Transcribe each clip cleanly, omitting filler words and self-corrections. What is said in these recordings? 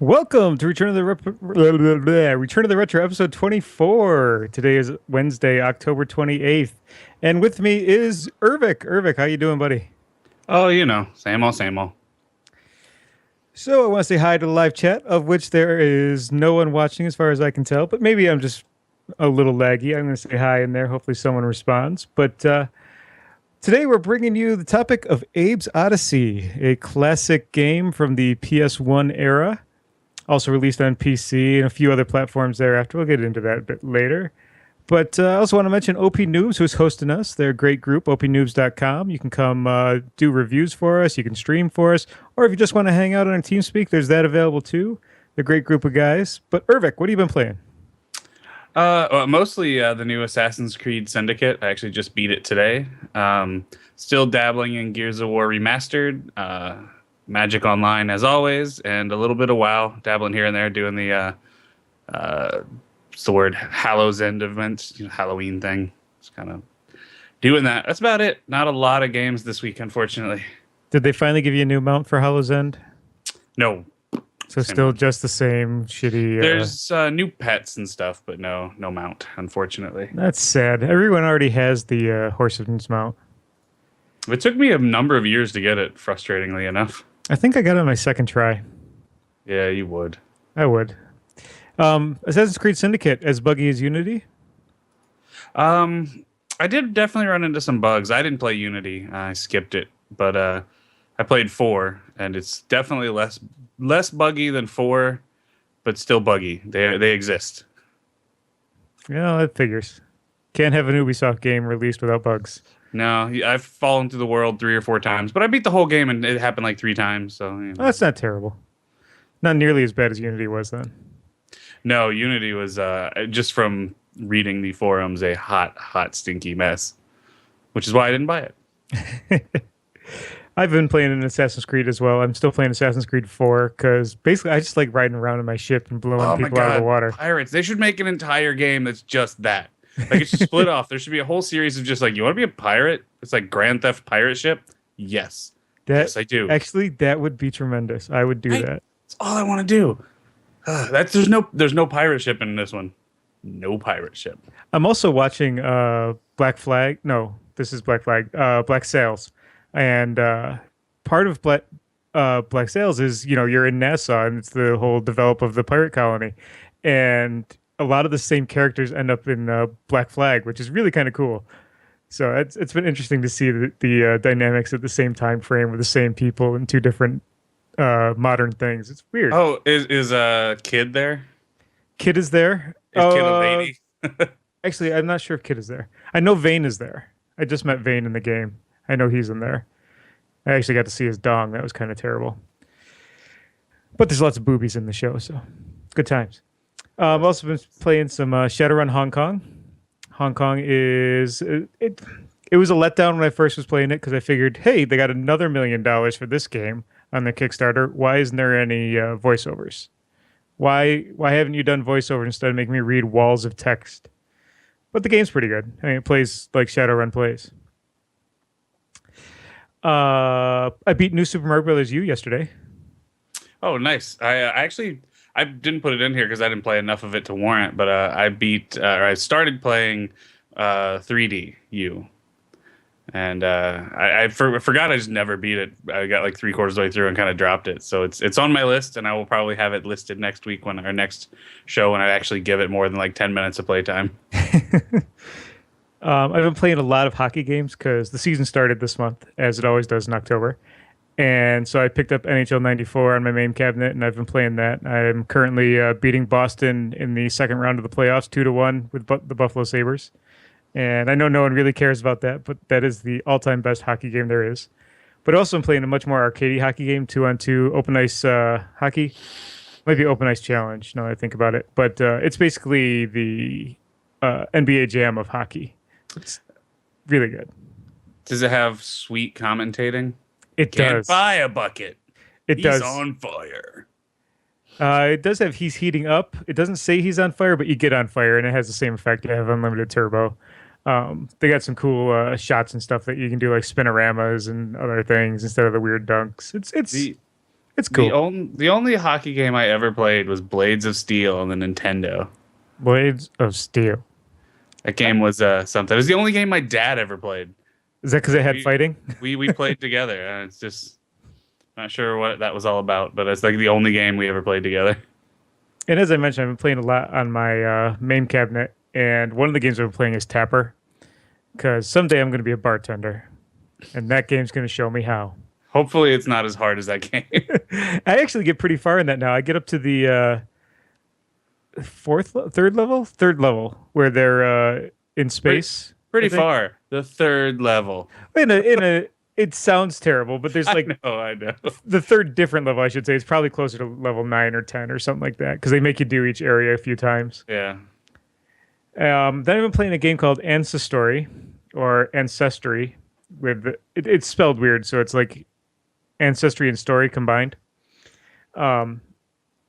Welcome to Return of the Retro episode 24. Today is Wednesday, October 28th. And with me is Ervik. Ervik, how you doing, buddy? Oh, same old, same old. So I want to say hi to the live chat, of which there is no one watching as far as I can tell, but maybe I'm just a little laggy. I'm going to say hi in there. Hopefully someone responds. But today we're bringing you the topic of Abe's Oddysey, a classic game from the PS1 era. Also released on PC and a few other platforms thereafter. We'll get into that a bit later. But I also want to mention OP Noobs, who's hosting us. They're a great group, opnoobs.com. You can come do reviews for us. You can stream for us. Or if you just want to hang out on our TeamSpeak, there's that available too. They're a great group of guys. But Ervik, what have you been playing? Mostly the new Assassin's Creed Syndicate. I actually just beat it today. Still dabbling in Gears of War Remastered, Magic Online as always, and a little bit of WoW, dabbling here and there, doing the what's the word, Hallows End event, Halloween thing. Just kind of doing that. That's about it. Not a lot of games this week, unfortunately. Did they finally give you a new mount for Hallow's End? No. So Same still one. just the same shitty... There's new pets and stuff, but no mount, unfortunately. That's sad. Everyone already has the Horseman's mount. It took me a number of years to get it, frustratingly enough. I think I got it on my second try. Yeah, you would. I would. Assassin's Creed Syndicate, as buggy as Unity? I did definitely run into some bugs. I didn't play Unity. I skipped it, but I played 4, and it's definitely less buggy than 4, but still buggy. They exist. Yeah, that figures. Can't have an Ubisoft game released without bugs. No, I've fallen through the world 3 or 4 times, but I beat the whole game, and it happened like 3 times. So Oh, that's not terrible. Not nearly as bad as Unity was then. No, Unity was just from reading the forums a hot, stinky mess, which is why I didn't buy it. I've been playing an Assassin's Creed as well. I'm still playing Assassin's Creed 4 because basically I just like riding around in my ship and blowing Oh my people out of the god, water. pirates! They should make an entire game that's just that. Like it should split off. There should be a whole series of just like, you want to be a pirate? It's like Grand Theft Pirate Ship. Yes, yes, I do. Actually, that would be tremendous. I would do that. That's all I want to do. There's no pirate ship in this one. No pirate ship. I'm also watching Black Flag. No, this is Black Flag. Black Sails, and part of Black Sails is you're in Nassau and it's the whole develop of the pirate colony, and a lot of the same characters end up in Black Flag, which is really kind of cool. So it's been interesting to see the dynamics at the same time frame with the same people and two different modern things. It's weird. Oh, is Kid there? Kid is there. Is Kid a lady? Actually, I'm not sure if Kid is there. I know Vane is there. I just met Vane in the game. I know he's in there. I actually got to see his dong. That was kind of terrible. But there's lots of boobies in the show, so good times. I've also been playing some Shadowrun Hong Kong. Hong Kong is it was a letdown when I first was playing it because I figured, hey, they got another $1 million for this game on their Kickstarter. Why isn't there any voiceovers? Why haven't you done voiceover instead of making me read walls of text? But the game's pretty good. I mean, it plays like Shadowrun plays. I beat New Super Mario Bros. U yesterday. Oh, nice. I didn't put it in here because I didn't play enough of it to warrant. But I started playing 3D U, and I forgot I just never beat it. I got like 3/4 of the way through and kind of dropped it. So it's on my list, and I will probably have it listed next week when our next show when I actually give it more than like 10 minutes of playtime. I've been playing a lot of hockey games because the season started this month, as it always does in October. And so I picked up NHL 94 on my main cabinet, and I've been playing that. I'm currently beating Boston in the second round of the playoffs, 2-1 with the Buffalo Sabres. And I know no one really cares about that, but that is the all-time best hockey game there is. But also I'm playing a much more arcadey hockey game, 2-on-2, open ice hockey. Might be open ice challenge, now that I think about it. But it's basically the NBA Jam of hockey. It's really good. Does it have sweet commentating? It Can't does. buy a bucket. It He's does. on fire. It does have he's heating up. It doesn't say he's on fire, but you get on fire, and it has the same effect. You have unlimited turbo. They got some cool shots and stuff that you can do, like spinoramas and other things instead of the weird dunks. It's It's cool. The only hockey game I ever played was Blades of Steel on the Nintendo. Blades of Steel. That game was something. It was the only game my dad ever played. Is that because it had We fighting? we played together, and it's just not sure what that was all about, but it's like the only game we ever played together. And as I mentioned, I've been playing a lot on my main cabinet, and one of the games I've been playing is Tapper, because someday I'm going to be a bartender, and that game's going to show me how. Hopefully, it's not as hard as that game. I actually get pretty far in that now. I get up to the third level, where they're in space. Pretty far. The third level. It sounds terrible, but there's like I know. the third different level, I should say. It's probably closer to level 9 or 10 or something like that, because they make you do each area a few times. Yeah. Then I've been playing a game called Ancestry or Ancestry. It's spelled weird, so it's like ancestry and story combined.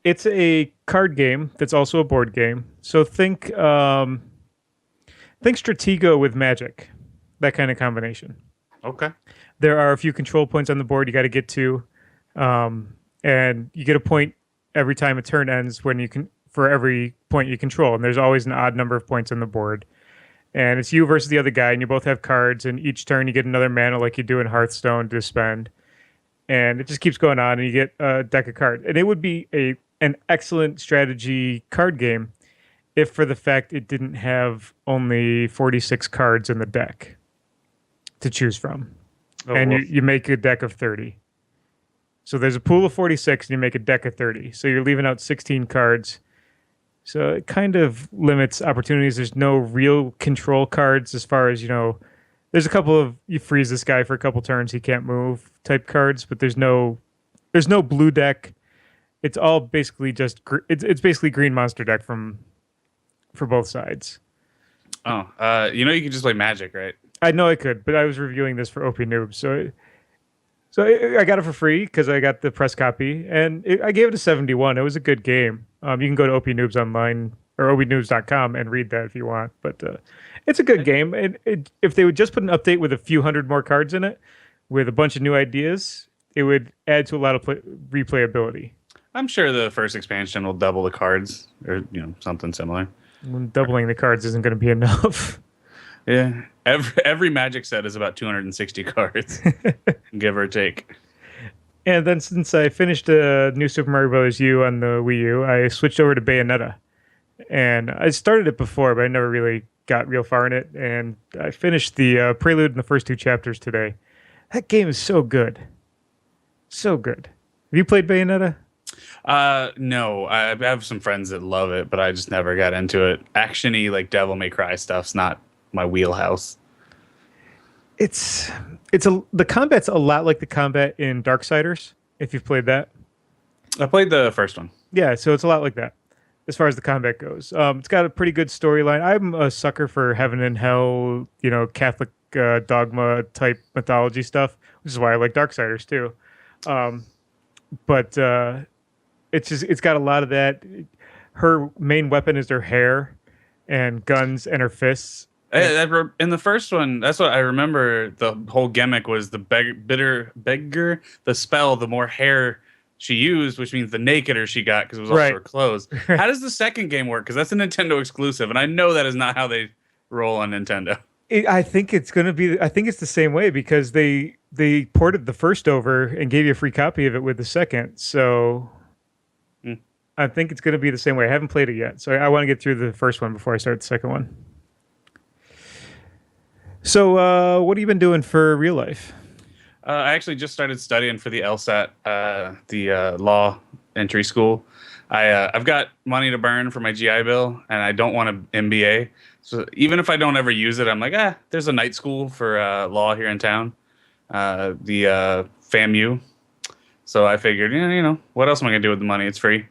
It's a card game that's also a board game. So think Stratego with Magic, that kind of combination. Okay. There are a few control points on the board you got to get to, and you get a point every time a turn ends when you can for every point you control. And there's always an odd number of points on the board. And it's you versus the other guy, and you both have cards. And each turn you get another mana, like you do in Hearthstone, to spend. And it just keeps going on, and you get a deck of cards. And it would be an excellent strategy card game if for the fact it didn't have only 46 cards in the deck to choose from. And you make a deck of 30. So there's a pool of 46 and you make a deck of 30. So you're leaving out 16 cards. So it kind of limits opportunities. There's no real control cards as far as, there's a couple of you freeze this guy for a couple turns, he can't move type cards, but there's no blue deck. It's all basically just it's basically green monster deck for both sides. Oh, you can just play Magic, right? I know I could, but I was reviewing this for OP Noob, so I got it for free because I got the press copy, and I gave it a 71. It was a good game. You can go to OP Noobs online or opnoobs.com and read that if you want, but it's a good game. And if they would just put an update with a few hundred more cards in it, with a bunch of new ideas, it would add to a lot of replayability. I'm sure the first expansion will double the cards, or something similar. Doubling the cards isn't going to be enough. Yeah, every Magic set is about 260 cards, give or take. And then since I finished New Super Mario Bros. U on the Wii U, I switched over to Bayonetta. And I started it before, but I never really got real far in it. And I finished the prelude in the first 2 chapters today. That game is so good. So good. Have you played Bayonetta? No, I have some friends that love it, but I just never got into it. Action-y, like Devil May Cry stuff's not my wheelhouse. The combat's a lot like the combat in Darksiders, if you've played that. I played the first one. Yeah, so it's a lot like that as far as the combat goes. It's got a pretty good storyline. I'm a sucker for heaven and hell, Catholic dogma type mythology stuff, which is why I like Darksiders too. But it's got a lot of that. Her main weapon is her hair and guns and her fists. In the first one, that's what I remember. The whole gimmick was the beggar, the spell, the more hair she used, which means the nakeder she got because it was also her clothes. How does the second game work? Because that's a Nintendo exclusive, and I know that is not how they roll on Nintendo. I think it's the same way because they ported the first over and gave you a free copy of it with the second. So I think it's going to be the same way. I haven't played it yet, so I want to get through the first one before I start the second one. So what have you been doing for real life? I actually just started studying for the LSAT, the law entry school. I've got money to burn for my GI Bill, and I don't want an MBA. So even if I don't ever use it, I'm like, there's a night school for law here in town, the FAMU. So I figured, what else am I going to do with the money? It's free.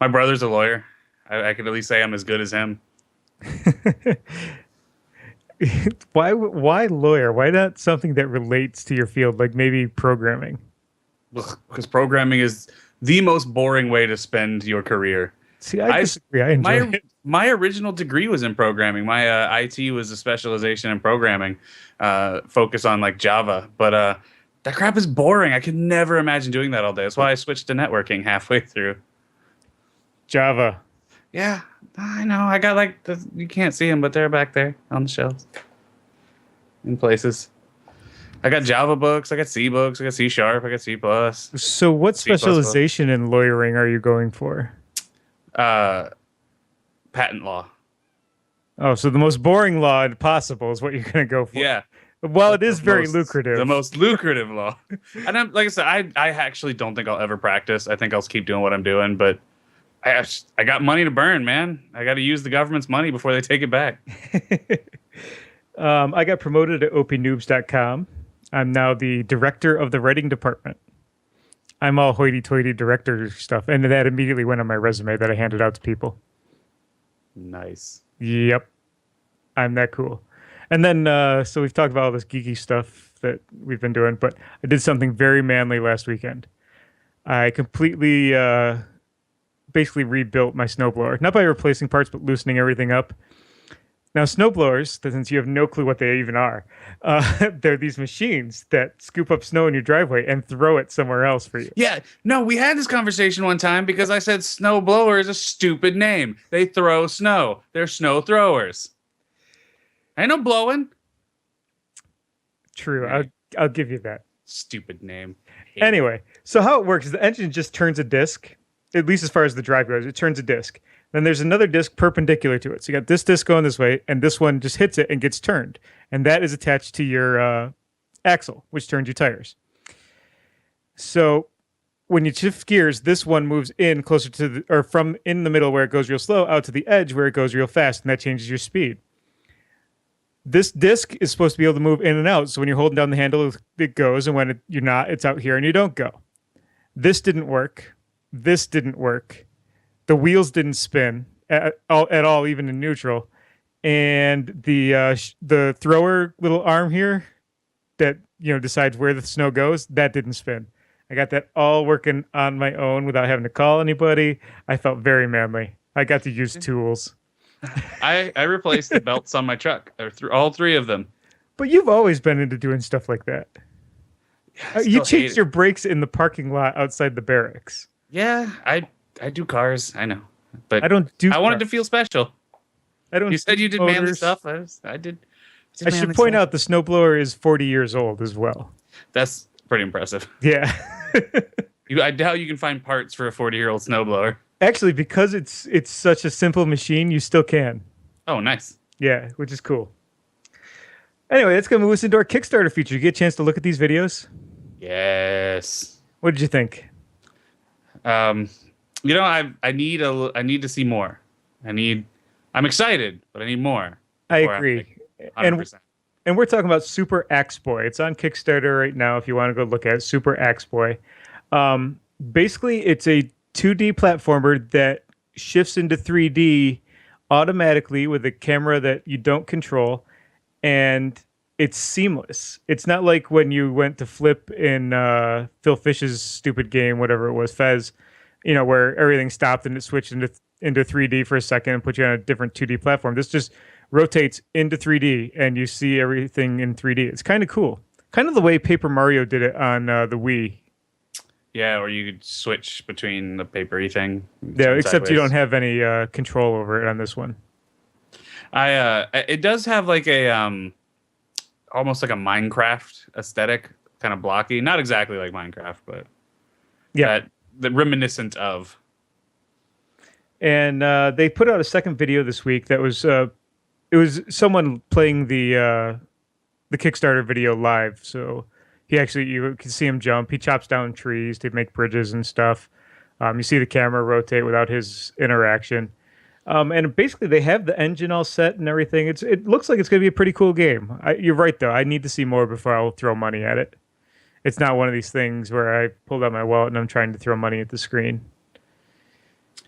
My brother's a lawyer. I could at least say I'm as good as him. Why lawyer? Why not something that relates to your field, like maybe programming? Because programming is the most boring way to spend your career. See, I disagree. I enjoy it. My original degree was in programming. My IT was a specialization in programming, focus on like Java. But That crap is boring. I could never imagine doing that all day. That's why I switched to networking halfway through. Java. Yeah, I know. I got like you can't see them, but they're back there on the shelves in places. I got Java books. I got C books. I got C sharp. I got C plus. So what C plus plus. specialization in lawyering are you going for? Uh, patent law. Oh, so the most boring law possible is what you're going to go for. Yeah. Well, it The is very most, lucrative. The most lucrative law. And like I said, I actually don't think I'll ever practice. I think I'll keep doing what I'm doing, but I got money to burn, man. I got to use the government's money before they take it back. I got promoted at opnoobs.com. I'm now the director of the writing department. I'm all hoity-toity director stuff, and that immediately went on my resume that I handed out to people. Nice. Yep. I'm that cool. And then, so we've talked about all this geeky stuff that we've been doing, but I did something very manly last weekend. I completely, basically rebuilt my snowblower. Not by replacing parts, but loosening everything up. Now, snowblowers, since you have no clue what they even are, they're these machines that scoop up snow in your driveway and throw it somewhere else for you. Yeah, no, we had this conversation one time because I said snow blower is a stupid name. They throw snow. They're snow throwers. Ain't no blowing. True. I'll give you that. Stupid name. Anyway, so how it works is the engine just turns a disc, at least as far as the drive goes, it turns a disc. Then there's another disc perpendicular to it. So you got this disc going this way, and this one just hits it and gets turned. And that is attached to your axle, which turns your tires. So when you shift gears, this one moves in closer to or from in the middle where it goes real slow out to the edge where it goes real fast, and that changes your speed. This disc is supposed to be able to move in and out. So when you're holding down the handle, it goes, and when you're not, it's out here and you don't go. This didn't work. This didn't work. The wheels didn't spin at all, even in neutral. And the thrower little arm here that decides where the snow goes, that didn't spin. I got that all working on my own without having to call anybody. I felt very manly. I got to use tools. I replaced the belts on my truck. All three of them. But you've always been into doing stuff like that. Yeah, You changed your brakes in the parking lot outside the barracks. Yeah, I do cars. I know, but I don't do. I wanted to feel special. I don't. You said you did motors. manly stuff. I did. I should point out the snowblower is 40 years old as well. That's pretty impressive. Yeah. I doubt you can find parts for a 40-year-old snowblower. Actually, because it's such a simple machine, you still can. Oh, nice. Yeah, which is cool. Anyway, that's going to move us into our Kickstarter feature. You get a chance to look at these videos? Yes. What did you think? I need to see more. I'm excited, but I need more. I agree. And we're talking about Super Axe Boy. It's on Kickstarter right now if you want to go look at it. Super Axe Boy. Basically, it's a 2D platformer that shifts into 3D automatically with a camera that you don't control, and it's seamless. It's not like when you went to flip in Phil Fish's stupid game, whatever it was, Fez, where everything stopped and it switched into 3D for a second and put you on a different 2D platform. This just rotates into 3D and you see everything in 3D. It's kind of cool. Kind of the way Paper Mario did it on the Wii. Yeah, or you could switch between the papery thing. Yeah, except you don't have any control over it on this one. It does have like a almost like a Minecraft aesthetic, kind of blocky. Not exactly like Minecraft, but yeah, the reminiscent of. And they put out a second video this week that was it was someone playing the Kickstarter video live. So you can see him jump. He chops down trees to make bridges and stuff. You see the camera rotate without his interaction. And basically, they have the engine all set and everything. It looks like it's going to be a pretty cool game. You're right, though. I need to see more before I'll throw money at it. It's not one of these things where I pulled out my wallet and I'm trying to throw money at the screen.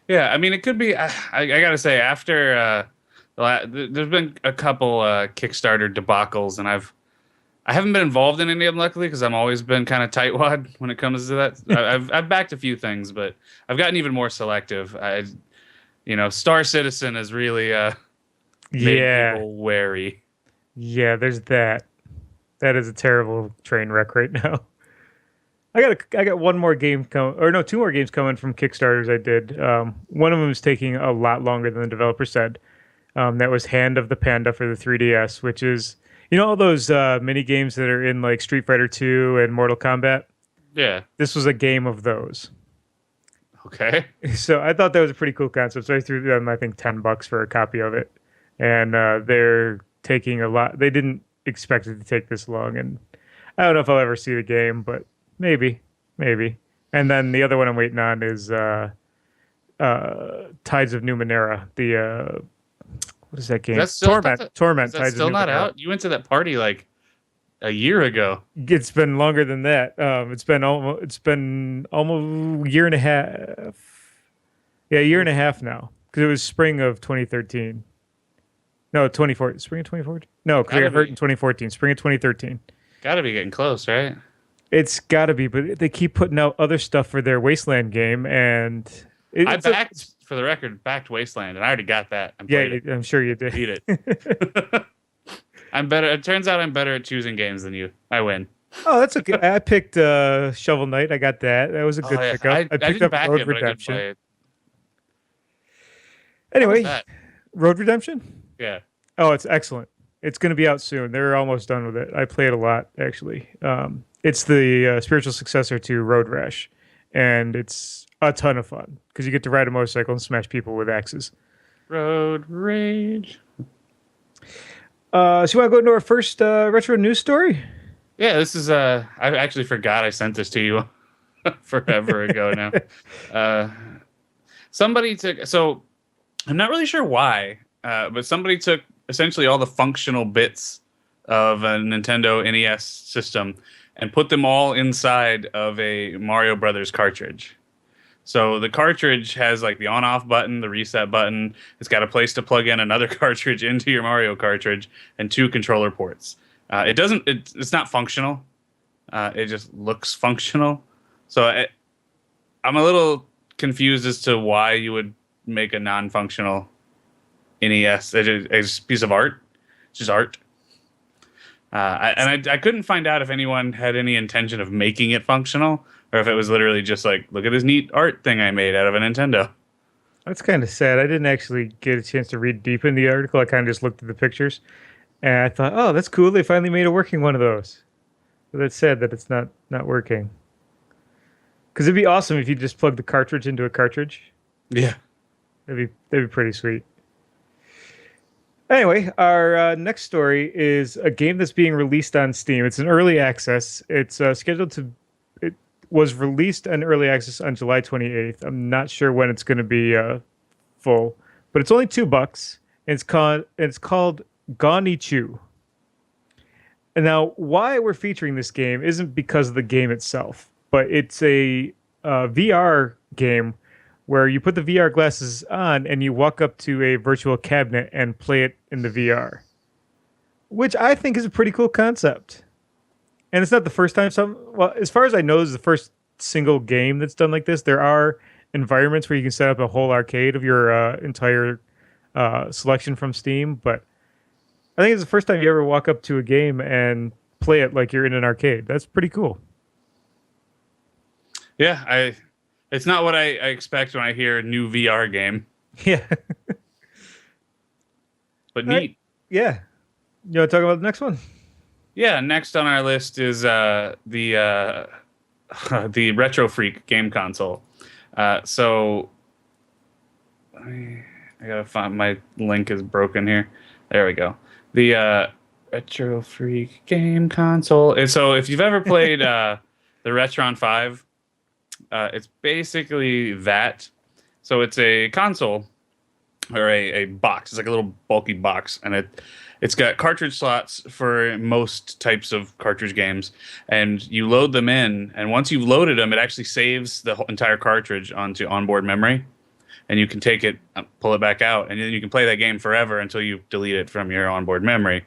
Yeah, I mean, it could be. I got to say, after there's been a couple Kickstarter debacles, and I haven't been involved in any of them, luckily, because I've always been kind of tightwad when it comes to that. I've backed a few things, but I've gotten even more selective. Star Citizen has really made people wary. Yeah, there's that. That is a terrible train wreck right now. I got one more game or no, two more games coming from Kickstarters I did. One of them is taking a lot longer than the developer said. That was Hand of the Panda for the 3DS, which is all those mini games that are in like Street Fighter 2 and Mortal Kombat. Yeah. This was a game of those. Okay. So I thought that was a pretty cool concept. So I threw them, I think, $10 for a copy of it, and they're taking a lot. They didn't expect it to take this long, and I don't know if I'll ever see the game, but maybe, maybe. And then the other one I'm waiting on is Tides of Numenera. The what is that game? That's still Torment. Torment. is that Tides of still not Numenera. out? You went to that party like a year ago. It's been longer than that. It's been almost a year and a half. Yeah, a year and a half now because it was spring of 2013. No, 2014. Spring of 2014. No, because I Gotta got hurt be. in 2014. Spring of 2013. Gotta be getting close, right? It's got to be, but they keep putting out other stuff for their Wasteland game, and I it's a, backed, for the record, backed Wasteland, and I already got that and yeah, played it. I'm sure you did. Beat it. I'm better. It turns out I'm better at choosing games than you. I win. Oh, that's okay. I picked Shovel Knight. I got that. That was a good Oh, yeah. pickup. I I picked didn't up back Road it, but I did Redemption. play it. How was Anyway, that? Road Redemption. Yeah. Oh, it's excellent. It's going to be out soon. They're almost done with it. I play it a lot, actually. It's the spiritual successor to Road Rash, and it's a ton of fun because you get to ride a motorcycle and smash people with axes. Road Rage. So you want to go into our first retro news story? Yeah, this is I actually forgot I sent this to you forever ago now. Somebody took so I'm not really sure why, but somebody took essentially all the functional bits of a Nintendo NES system and put them all inside of a Mario Brothers cartridge. So the cartridge has like the on-off button, the reset button. It's got a place to plug in another cartridge into your Mario cartridge and two controller ports. It doesn't. It's not functional. It just looks functional. So I'm a little confused as to why you would make a non-functional NES. It's a piece of art. It's just art. I couldn't find out if anyone had any intention of making it functional or if it was literally just like, look at this neat art thing I made out of a Nintendo. That's kind of sad. I didn't actually get a chance to read deep in the article. I kind of just looked at the pictures, and I thought, oh, that's cool. They finally made a working one of those. But that's sad that it's not working. Because it'd be awesome if you just plug the cartridge into a cartridge. Yeah. That'd be pretty sweet. Anyway, our next story is a game that's being released on Steam. It's an early access. It's scheduled to. It was released in early access on July 28th. I'm not sure when it's going to be full, but it's only $2. And it's called Gonichu. And now, why we're featuring this game isn't because of the game itself, but it's a VR game where you put the VR glasses on and you walk up to a virtual cabinet and play it in the VR, which I think is a pretty cool concept. And it's not the first time well, as far as I know, this is the first single game that's done like this. There are environments where you can set up a whole arcade of your entire selection from Steam, but I think it's the first time you ever walk up to a game and play it like you're in an arcade. That's pretty cool. Yeah, it's not what I expect when I hear a new VR game, Yeah. but All right. neat. Yeah. You want to talk about the next one? Yeah, next on our list is the the Retro Freak game console. So I gotta find my link is broken here. There we go. The Retro Freak game console. And so if you've ever played the Retron 5, it's basically that. So it's a console or a box. It's like a little bulky box, and it's got cartridge slots for most types of cartridge games, and you load them in, and once you've loaded them, it actually saves the whole entire cartridge onto onboard memory, and you can take it, pull it back out, and then you can play that game forever until you delete it from your onboard memory.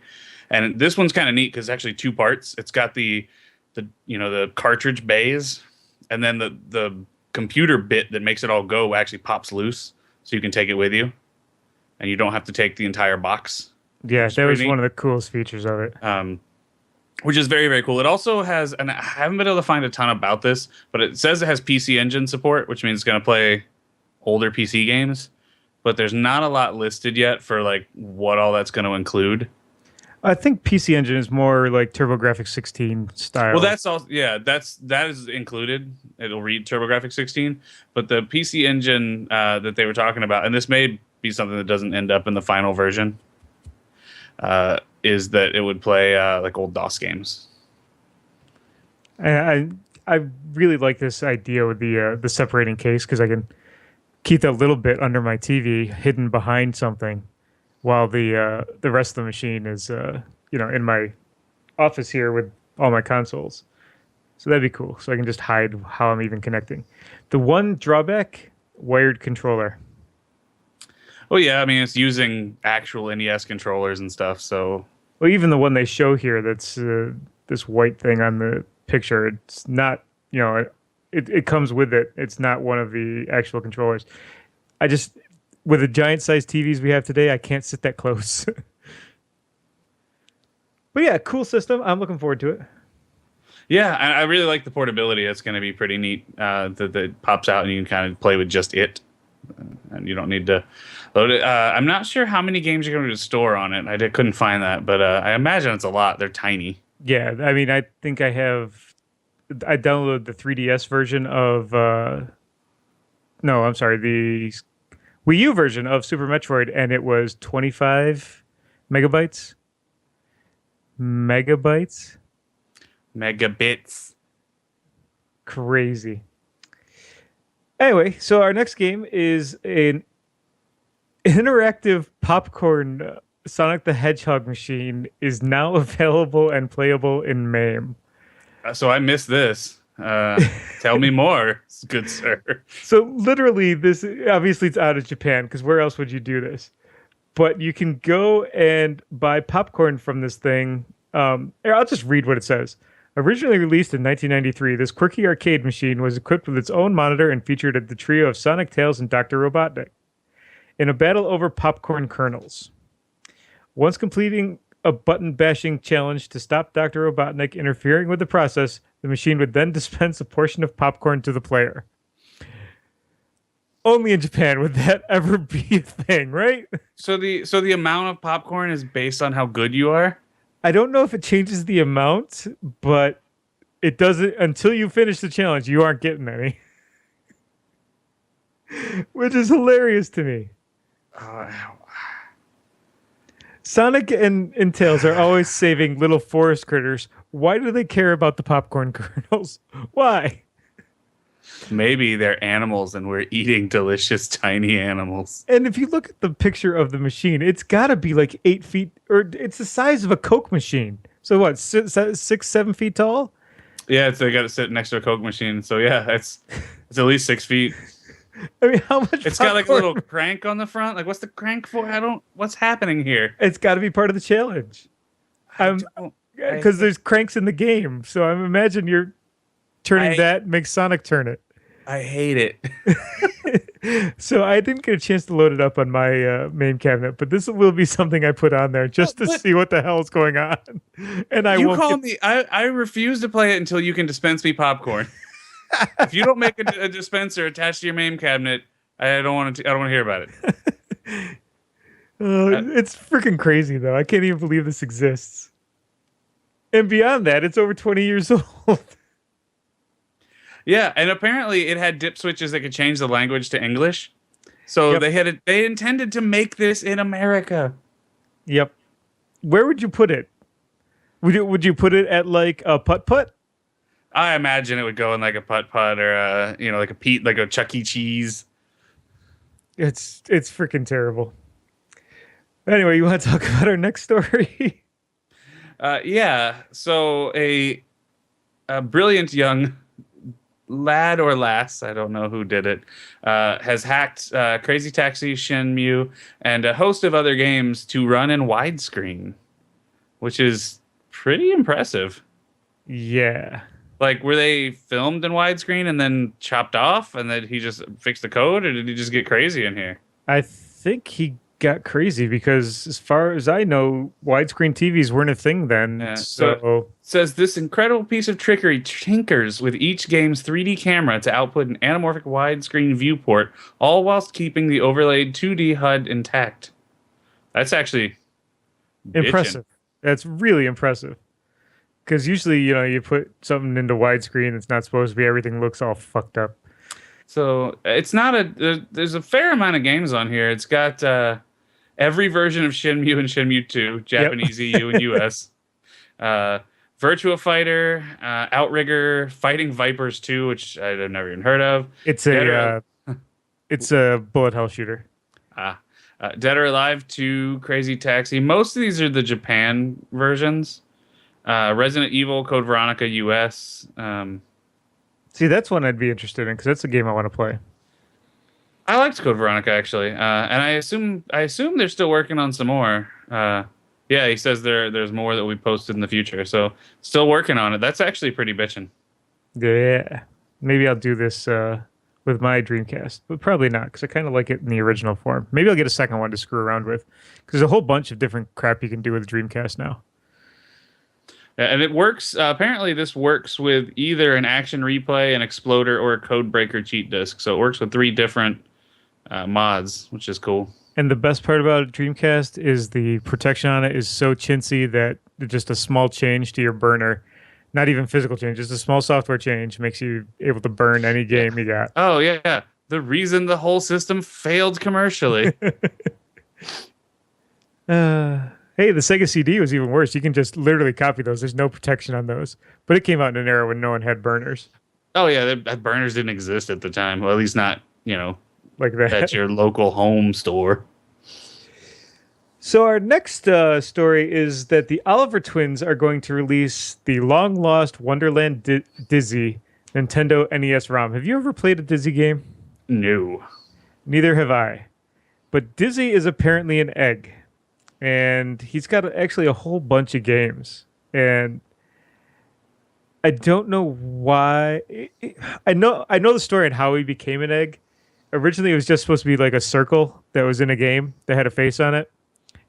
And this one's kind of neat because it's actually two parts. It's got the cartridge bays, and then the computer bit that makes it all go actually pops loose, so you can take it with you, and you don't have to take the entire box. Yeah, It's that was pretty one of the coolest features of it. which is very, very cool. It also has, and I haven't been able to find a ton about this, but it says it has PC Engine support, which means it's going to play older PC games. But there's not a lot listed yet for like what all that's going to include. I think PC Engine is more like TurboGrafx 16 Well, style. that's all. Yeah, that is included. It'll read TurboGrafx 16, but the PC Engine that they were talking about, and this may be something that doesn't end up in the final version, is that it would play like old DOS games. I really like this idea with the separating case because I can keep that little bit under my TV hidden behind something while the rest of the machine is in my office here with all my consoles. So that'd be cool. So I can just hide how I'm even connecting. The one drawback, wired controller. Oh yeah, I mean it's using actual NES controllers and stuff. So Well, even the one they show here, that's this white thing on the picture. It's not, it comes with it. It's not one of the actual controllers. I just, with the giant sized TVs we have today, I can't sit that close. But yeah, cool system. I'm looking forward to it. yeah, I really like the portability. It's going to be pretty neat. That it pops out and you can kind of play with just it, and you don't need to load it. I'm not sure how many games you're going to store on it. Couldn't find that, but I imagine it's a lot. They're tiny. Yeah, I mean, I think I downloaded the 3DS version of, no, I'm sorry, the Wii U version of Super Metroid, and it was 25 megabytes. Megabytes? Megabits. Crazy. Anyway, so our next game is an interactive popcorn Sonic the Hedgehog machine is now available and playable in MAME. So I missed this. Tell me more, good sir. So literally, this obviously it's out of Japan because where else would you do this? But you can go and buy popcorn from this thing. Here, I'll just read what it says. Originally released in 1993, this quirky arcade machine was equipped with its own monitor and featured the trio of Sonic, Tails, and Dr. Robotnik in a battle over popcorn kernels. Once completing a button bashing challenge to stop Dr. Robotnik interfering with the process, the machine would then dispense a portion of popcorn to the player. Only in Japan would that ever be a thing, right? So the amount of popcorn is based on how good you are. I don't know if it changes the amount, but it doesn't until you finish the challenge. You aren't getting any, which is hilarious to me. Uh, Sonic and Tails are always saving little forest critters. Why do they care about the popcorn kernels? Why? Maybe they're animals and we're eating delicious tiny animals. And if you look at the picture of the machine, it's got to be like 8 feet, or it's the size of a Coke machine. So what, 6, 7 feet tall? Yeah, they got to sit next to a Coke machine. So yeah, it's at least 6 feet. I mean, how much? It's got like a little crank on the front. Like, what's the crank for? What's happening here? It's got to be part of the challenge. Because there's cranks in the game. So I imagine you're turning that, makes Sonic turn it. I hate it. So I didn't get a chance to load it up on my main cabinet, but this will be something I put on there just to see what the hell is going on. And I refuse to play it until you can dispense me popcorn. If you don't make a dispenser attached to your main cabinet, I don't want to hear about it. It's freaking crazy though. I can't even believe this exists. And beyond that, it's over 20 years old. Yeah, and apparently it had dip switches that could change the language to English. So they intended to make this in America. Yep. Where would you put it? Would you put it at like a putt-putt? I imagine it would go in like a putt-putt or like a Chuck E. Cheese. It's freaking terrible. Anyway, you want to talk about our next story? Yeah. So a brilliant young lad or lass, I don't know who did it, has hacked Crazy Taxi, Shenmue, and a host of other games to run in widescreen, which is pretty impressive. Yeah. Like, were they filmed in widescreen and then chopped off, and then he just fixed the code, or did he just get crazy in here? I think he got crazy because, as far as I know, widescreen TVs weren't a thing then. Yeah. So it So says this incredible piece of trickery tinkers with each game's 3D camera to output an anamorphic widescreen viewport, all whilst keeping the overlaid 2D HUD intact. That's actually bitchin'. impressive. That's really impressive. Because usually, you put something into widescreen, it's not supposed to be, everything looks all fucked up. So it's not there's a fair amount of games on here. It's got every version of Shenmue and Shenmue 2, Yep. Japanese, EU, and US. Uh, Virtua Fighter, Outrigger, Fighting Vipers 2, which I've never even heard of. It's Dead or, a bullet hell shooter. ah, Dead or Alive 2, Crazy Taxi. Most of these are the Japan versions. Resident Evil, Code Veronica US. See, that's one I'd be interested in because that's a game I want to play. I liked Code Veronica actually, and I assume they're still working on some more. Yeah, he says there's more that we posted in the future, so still working on it. That's actually pretty bitchin'. Yeah. Maybe I'll do this with my Dreamcast, but probably not because I kind of like it in the original form. Maybe I'll get a second one to screw around with because there's a whole bunch of different crap you can do with the Dreamcast now. Yeah, and it works. Apparently, this works with either an action replay, an exploder, or a code breaker cheat disk. So it works with 3 different mods, which is cool. And the best part about Dreamcast is the protection on it is so chintzy that just a small change to your burner, not even physical change, just a small software change makes you able to burn any game you got. Oh yeah, the reason the whole system failed commercially. Hey, the Sega CD was even worse. You can just literally copy those. There's no protection on those. But it came out in an era when no one had burners Oh yeah, burners didn't exist at the time. Well, at least not like that. at your local home store. So our next story is that the Oliver twins are going to release the long-lost Wonderland Dizzy Nintendo NES ROM. Have you ever played a Dizzy game? No. Neither have I. But Dizzy is apparently an egg. And he's got actually a whole bunch of games. And I don't know why. I know the story on how he became an egg. Originally, it was just supposed to be like a circle that was in a game that had a face on it.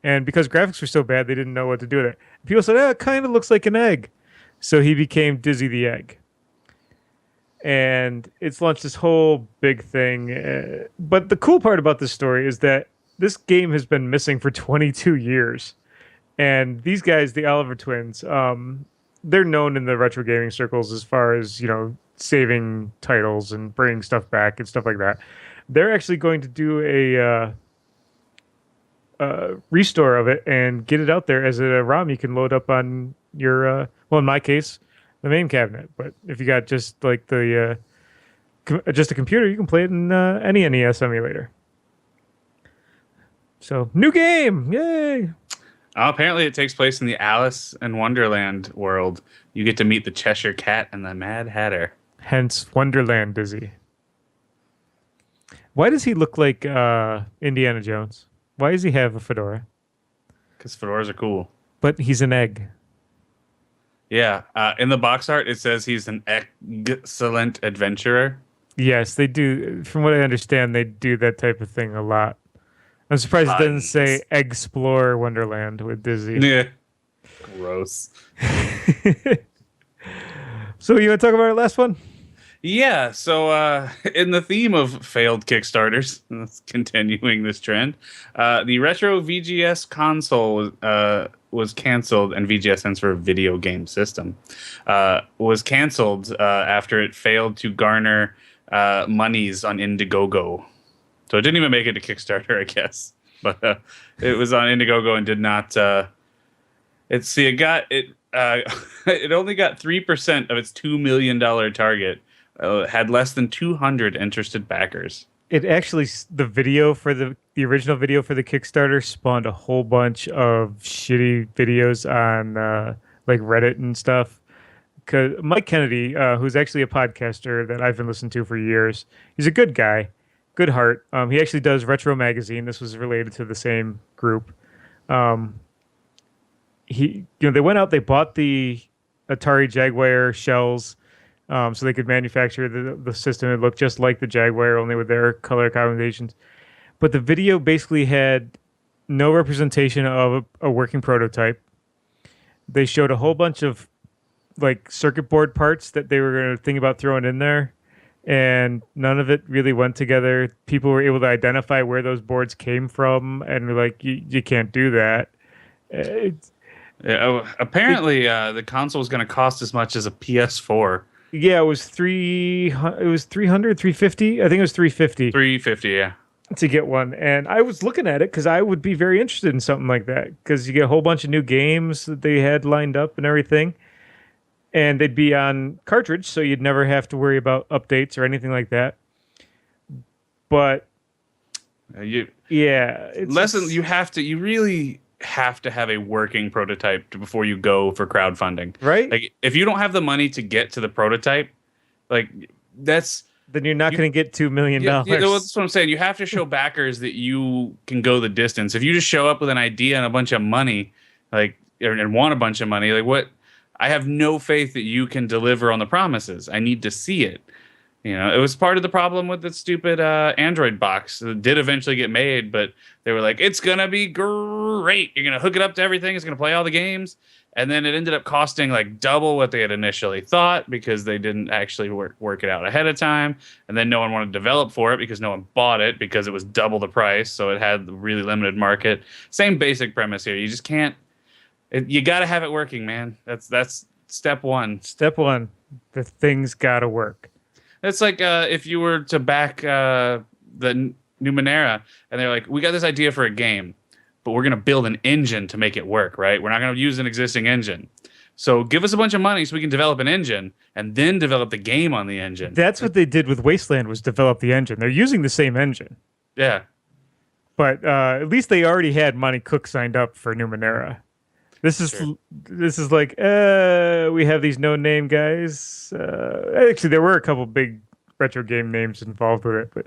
And because graphics were so bad, they didn't know what to do with it. People said, it kind of looks like an egg. So he became Dizzy the Egg. And it's launched this whole big thing. But the cool part about this story is that this game has been missing for 22 years. And these guys, the Oliver twins, they're known in the retro gaming circles as far as, saving titles and bringing stuff back and stuff like that. They're actually going to do a restore of it and get it out there as a ROM you can load up on your, well, in my case, the main cabinet. But if you got just like just a computer, you can play it in any NES emulator. So, new game! Yay! Apparently, it takes place in the Alice in Wonderland world. You get to meet the Cheshire Cat and the Mad Hatter. Hence, Wonderland Dizzy. Why does he look like Indiana Jones? Why does he have a fedora? Because fedoras are cool. But he's an egg. Yeah. In the box art, it says he's an excellent adventurer. Yes, they do. From what I understand, they do that type of thing a lot. I'm surprised it doesn't say Explore Wonderland with Dizzy. Yeah. Gross. So you want to talk about our last one? Yeah, so in the theme of failed Kickstarters, continuing this trend, the retro VGS console was canceled, and VGS stands for Video Game System, was canceled after it failed to garner monies on Indiegogo. So it didn't even make it to Kickstarter, I guess. But it was on Indiegogo and did not. It only got 3% of its $2 million target. Had less than 200 interested backers. It actually, the video for the original video for the Kickstarter spawned a whole bunch of shitty videos on like Reddit and stuff. Because Mike Kennedy, who's actually a podcaster that I've been listening to for years, he's a good guy, good heart. He actually does Retro Magazine. This was related to the same group. They went out, they bought the Atari Jaguar shells. So they could manufacture the system. It looked just like the Jaguar, only with their color combinations. But the video basically had no representation of a working prototype. They showed a whole bunch of like circuit board parts that they were going to think about throwing in there, and none of it really went together. People were able to identify where those boards came from, and were like, you can't do that. It's, Yeah, oh, it, apparently, the console is going to cost as much as a PS4. yeah, it was three. It was 300, 350. I think it was 350 350, yeah. to get one. And I was looking at it because I would be very interested in something like that because you get a whole bunch of new games that they had lined up and everything. And they'd be on cartridge, so you'd never have to worry about updates or anything like that. But You yeah, you really have to have a working prototype before you go for crowdfunding. right. Like if you don't have the money to get to the prototype, like that's Then you're not you going to get $2 million. yeah, that's what I'm saying. You have to show backers that you can go the distance. If you just show up with an idea and a bunch of money, like and want a bunch of money, like what? I have no faith that you can deliver on the promises. I need to see it. You know, it was part of the problem with the stupid Android box. It did eventually get made, but they were like, "It's gonna be great. You're gonna hook it up to everything. It's gonna play all the games." And then it ended up costing like double what they had initially thought because they didn't actually work it out ahead of time. And then no one wanted to develop for it because no one bought it because it was double the price. So it had the really limited market. Same basic premise here. You just can't. You got to have it working, man. That's step one. Step one, the thing's got to work. It's like if you were to back the Numenera and they're like, we got this idea for a game, but we're going to build an engine to make it work, right? We're not going to use an existing engine. So give us a bunch of money so we can develop an engine and then develop the game on the engine. That's what they did with Wasteland was develop the engine. They're using the same engine, Yeah. but at least they already had Monty Cook signed up for Numenera. This is Sure. this is like we have these no name guys. Actually, there were a couple big retro game names involved with it, but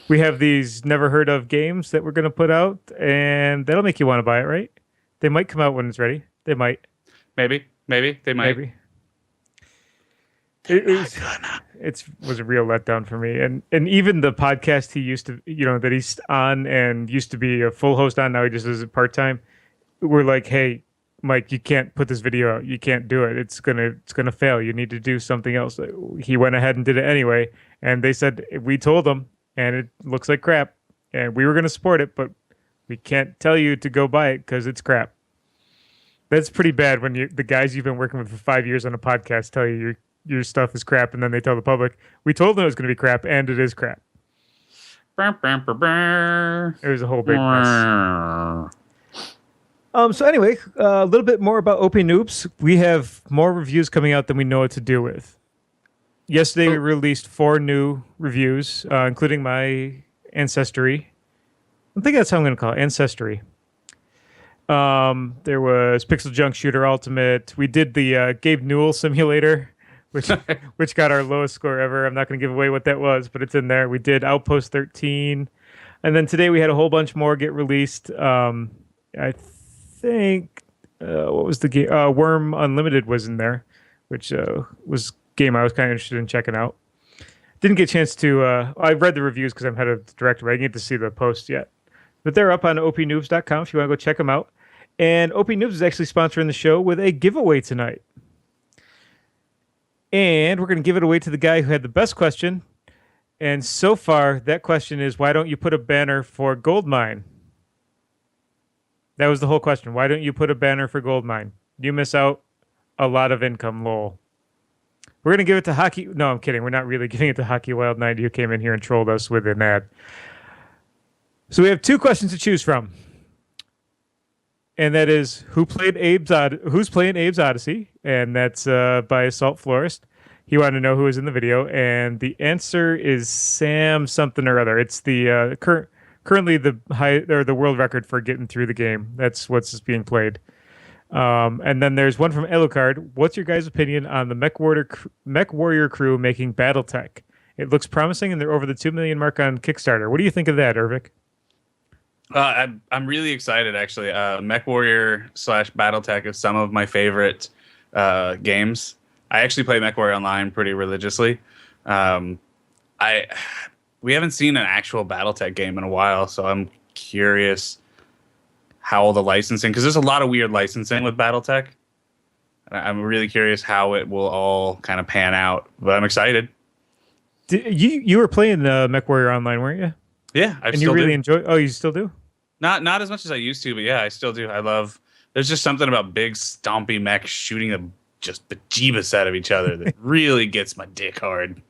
we have these never heard of games that we're going to put out, and that'll make you want to buy it, right? They might come out when it's ready. They might, Maybe they might. maybe. It was a real letdown for me, and even the podcast he used to, that he's on and used to be a full host on. Now he just does it part time. We're like, hey, Mike, you can't put this video out. You can't do it. It's gonna fail. You need to do something else. He went ahead and did it anyway. And they said we told him, and it looks like crap. And we were gonna support it, but we can't tell you to go buy it because it's crap. That's pretty bad when the guys you've been working with for 5 years on a podcast tell you your stuff is crap, and then they tell the public we told them it was gonna be crap, and it is crap. It was a whole big mess. So anyway, a little bit more about OP Noobs. We have more reviews coming out than we know what to do with. Yesterday, we released 4 new reviews, including my Ancestry. I think that's how I'm going to call it, Ancestry. There was Pixel Junk Shooter Ultimate. We did the Gabe Newell simulator, which got our lowest score ever. I'm not going to give away what that was, but it's in there. We did Outpost 13. And then today we had a whole bunch more get released. I think what was the game? Worm Unlimited was in there, which was a game I was kind of interested in checking out. Didn't get a chance to. I read the reviews because I'm head of the director, but I didn't get to see the posts yet. But they're up on opnoobs.com if you want to go check them out. And OP Noobs is actually sponsoring the show with a giveaway tonight. And we're going to give it away to the guy who had the best question. And so far, that question is, why don't you put a banner for Goldmine? That was the whole question. Why don't you put a banner for Goldmine? You miss out a lot of income, lol. We're going to give it to Hockey. No, I'm kidding. We're not really giving it to Hockey Wild 90 who came in here and trolled us with an ad. So we have 2 questions to choose from. And that is, who's playing Abe's Odyssey? And that's by Assault Florist. He wanted to know who was in the video. And the answer is Sam something or other. It's the currently the world record for getting through the game. That's what's being played. And then there's one from Elucard. What's your guys' opinion on the Mech Warrior crew making BattleTech? It looks promising, and they're over the 2 million mark on Kickstarter. What do you think of that, Ervik? I'm really excited, actually. Mech Warrior / BattleTech is some of my favorite games. I actually play Mech Warrior Online pretty religiously. We haven't seen an actual BattleTech game in a while, so I'm curious how all the licensing, because there's a lot of weird licensing with BattleTech. I'm really curious how it will all kind of pan out, but I'm excited. You were playing the MechWarrior Online, weren't you? Yeah, I And you still really do. enjoy. Oh, you still do? Not as much as I used to, but yeah, I still do. I love. There's just something about big stompy mechs shooting the just bejeebus out of each other that really gets my dick hard.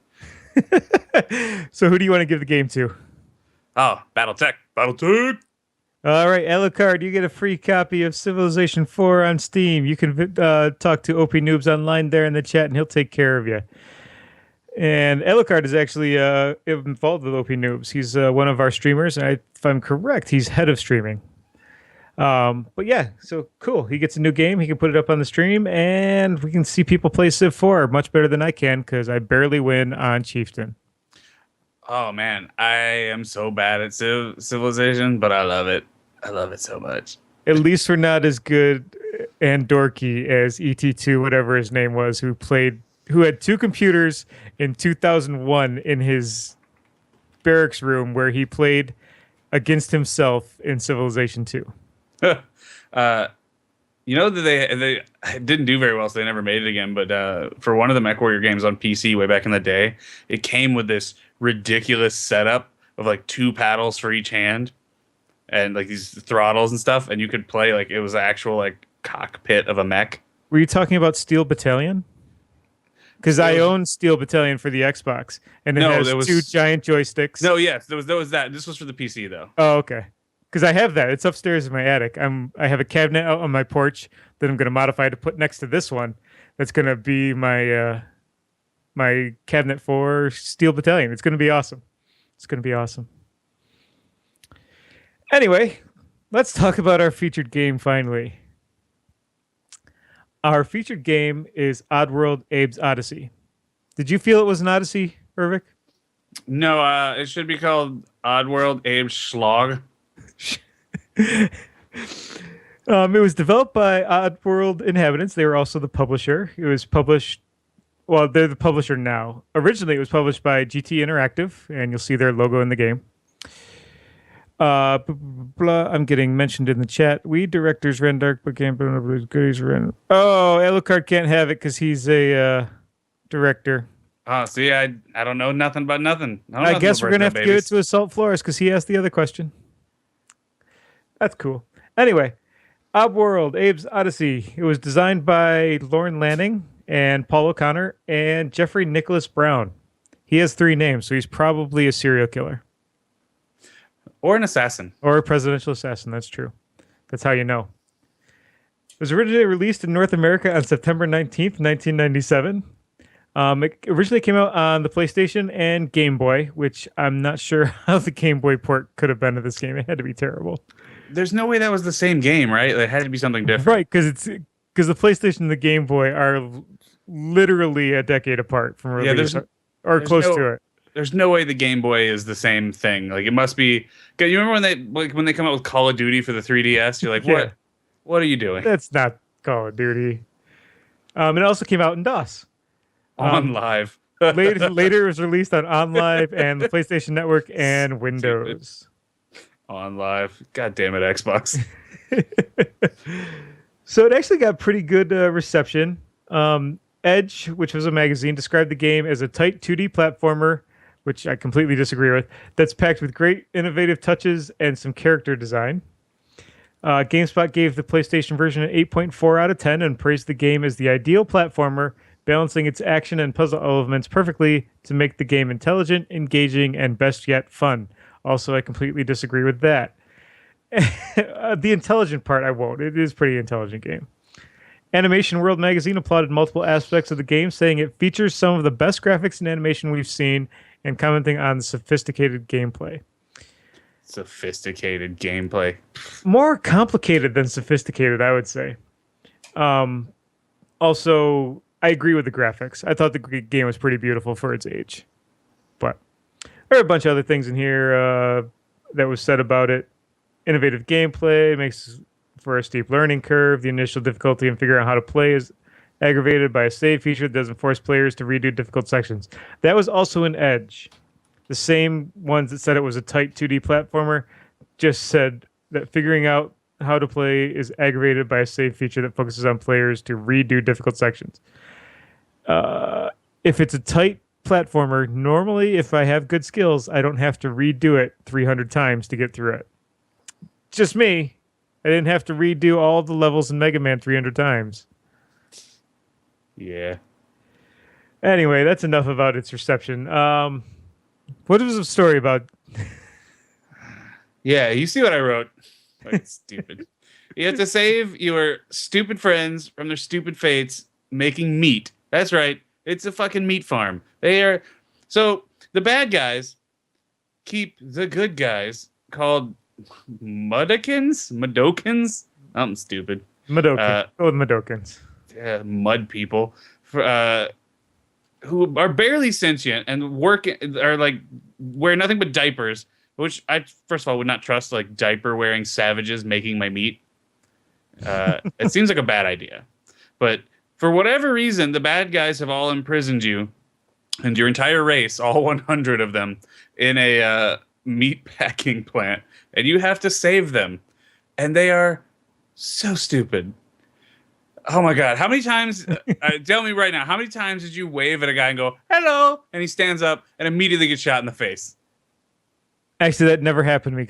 So who do you want to give the game to? Oh, BattleTech, BattleTech. All right, Alucard, you get a free copy of Civilization 4 on Steam. You can talk to OP Noobs online there in the chat, and he'll take care of you. And Alucard is actually involved with OP Noobs. He's one of our streamers, and if I'm correct, he's head of streaming. But yeah, so cool. He gets a new game. He can put it up on the stream, and we can see people play Civ 4 much better than I can because I barely win on Chieftain. Oh man, I am so bad at Civilization, but I love it. I love it so much. At least we're not as good and dorky as ET2, whatever his name was, who had two computers in 2001 in his barracks room where he played against himself in Civilization 2. You know that they didn't do very well, so they never made it again. But for one of the MechWarrior games on PC way back in the day, it came with this ridiculous setup of like two paddles for each hand and like these throttles and stuff, and you could play like it was an actual like cockpit of a mech. Were you talking about Steel Battalion? Because I own Steel Battalion for the Xbox, and it has two giant joysticks. No, yes, there was that. This was for the PC though. Oh, okay. Because I have that. It's upstairs in my attic. I have a cabinet out on my porch that I'm going to modify to put next to this one. That's going to be my my cabinet for Steel Battalion. It's going to be awesome. It's going to be awesome. Anyway, let's talk about our featured game finally. Our featured game is Oddworld Abe's Oddysey. Did you feel it was an Odyssey, Irvik? No, it should be called Oddworld Abe's Schlog. It was developed by Oddworld Inhabitants. They were also the publisher. It was published. Well, they're the publisher now. Originally, it was published by GT Interactive, and you'll see their logo in the game. I'm getting mentioned in the chat. We directors ran dark, but can't put up his goodies. Oh, Alucard can't have it because he's a director. Oh, see, I don't know nothing about nothing. I guess we're gonna have to give it to Assault Flores because he asked the other question. That's cool. Anyway, Oddworld, Abe's Oddysey. It was designed by Lauren Lanning and Paul O'Connor and Jeffrey Nicholas Brown. He has 3 names, so he's probably a serial killer. Or an assassin. Or a presidential assassin, that's true. That's how you know. It was originally released in North America on September 19th, 1997. It originally came out on the PlayStation and Game Boy, which I'm not sure how the Game Boy port could have been to this game. It had to be terrible. There's no way that was the same game, right? It had to be something different. Right, because the PlayStation and the Game Boy are literally a decade apart from release, or close to it. There's no way the Game Boy is the same thing. Like it must be. You remember when they come out with Call of Duty for the 3DS? You're like, what? What are you doing? That's not Call of Duty. It also came out in DOS. On Live. later, it was released on OnLive and the PlayStation Network and Windows. On Live. God damn it, Xbox. So it actually got pretty good reception. Edge, which was a magazine, described the game as a tight 2D platformer, which I completely disagree with, that's packed with great innovative touches and some character design. GameSpot gave the PlayStation version an 8.4 out of 10 and praised the game as the ideal platformer, balancing its action and puzzle elements perfectly to make the game intelligent, engaging, and best yet fun. Also, I completely disagree with that. The intelligent part, I won't. It is a pretty intelligent game. Animation World magazine applauded multiple aspects of the game, saying it features some of the best graphics and animation we've seen, and commenting on the sophisticated gameplay. Sophisticated gameplay. More complicated than sophisticated, I would say. Also, I agree with the graphics. I thought the game was pretty beautiful for its age. But there are a bunch of other things in here that was said about it. Innovative gameplay makes for a steep learning curve. The initial difficulty in figuring out how to play is aggravated by a save feature that doesn't force players to redo difficult sections. That was also an Edge. The same ones that said it was a tight 2D platformer just said that figuring out how to play is aggravated by a save feature that focuses on players to redo difficult sections. If it's a tight platformer, normally if I have good skills, I don't have to redo it 300 times to get through it. Just me. I didn't have to redo all the levels in Mega Man 300 times. Yeah. Anyway, that's enough about its reception. What was the story about? Yeah, you see what I wrote. Like, stupid. You have to save your stupid friends from their stupid fates making meat. That's right. It's a fucking meat farm. They are. So the bad guys keep the good guys called Mudokins? I'm stupid. Madokin. Go with Madokins. Mud people. Who are barely sentient and are like wear nothing but diapers, which I first of all would not trust like diaper wearing savages making my meat. It seems like a bad idea, but for whatever reason, the bad guys have all imprisoned you and your entire race, all 100 of them, in a meat packing plant, and you have to save them, and they are so stupid. Oh my God. How many times, tell me right now, how many times did you wave at a guy and go, hello, and he stands up and immediately gets shot in the face? Actually, that never happened to me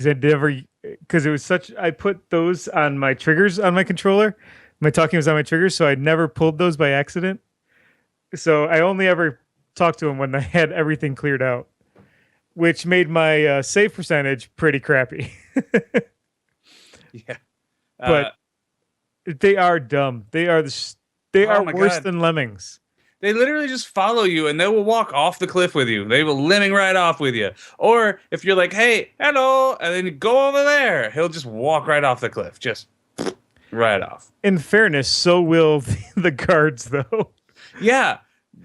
because it was I put those on my triggers on my controller. My talking was on my triggers, so I never pulled those by accident. So I only ever talked to him when I had everything cleared out, which made my save percentage pretty crappy. Yeah. But they are dumb. They are worse than lemmings. They literally just follow you and they will walk off the cliff with you. They will lemming right off with you. Or if you're like, hey, hello, and then you go over there, he'll just walk right off the cliff. Just right off. In fairness, so will the guards, though. Yeah.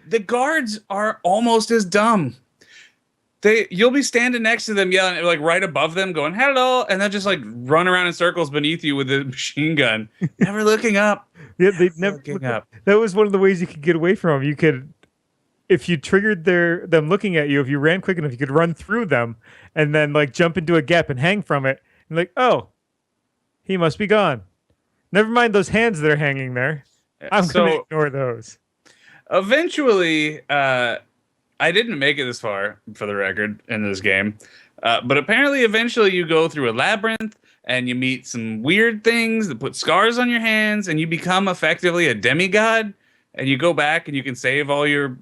The guards are almost as dumb. You'll be standing next to them yelling, like right above them, going, hello, and they'll just like run around in circles beneath you with a machine gun, never looking up. Yeah, they never looking up. That was one of the ways you could get away from them. You could, if you triggered them looking at you, if you ran quick enough, you could run through them and then like jump into a gap and hang from it. And like, oh, he must be gone. Never mind those hands that are hanging there. I'm going to ignore those. Eventually, I didn't make it this far, for the record, in this game. But apparently, eventually, you go through a labyrinth, and you meet some weird things that put scars on your hands, and you become effectively a demigod, and you go back, and you can save all your